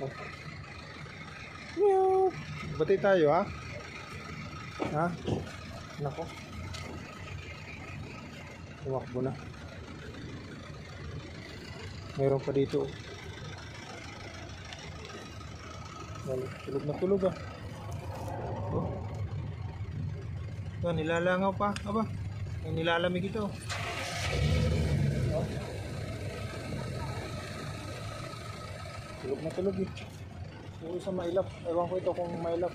Oh. Meow. Bati tayo ha. Ha? Nako. Tumakbo na. Mayroon pa dito. Tulog na tulog ah. Oh. Yan, nilalangaw pa. Aba, may nilalamig ito. Oh. Tulog na tulog eh. Yung isa mailap. Ewan ko ito kung mailap.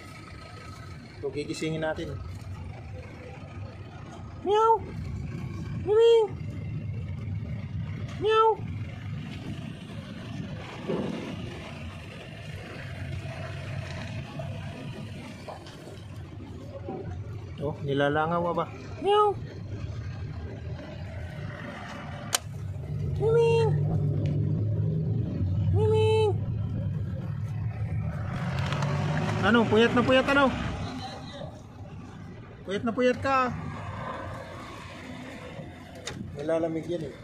So gigisingin natin. Meow! Meow! Meow! Oh, nilalangaw ba? Meow! Meow! Meow! Ano, puyat na puyat ano? Puyat na puyat ka. Nilalamig yan eh.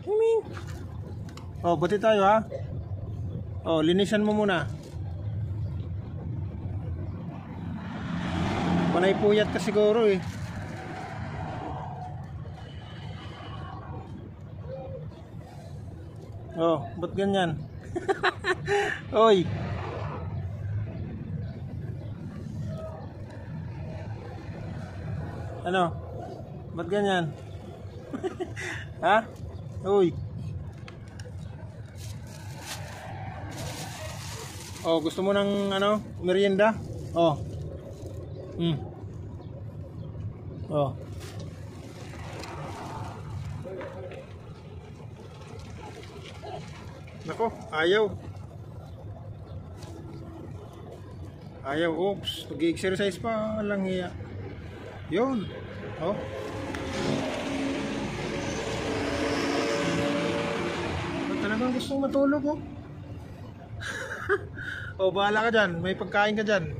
Meow! Oh, buti tayo ha. Oh, linisan mo muna. Panay puyat ka siguro eh. Oh, ba't ganyan? Oy. Ano? Ba't ganyan? Ha? Uy. Oh, gusto mo ng ano, merienda? Oh. Oh. Nako, ayaw. Ayaw, oops. Nag-exercise pa lang iya. Yun. Oh. Talagang gusto matulog oh. Oh, bahala ka dyan. May pagkain ka dyan.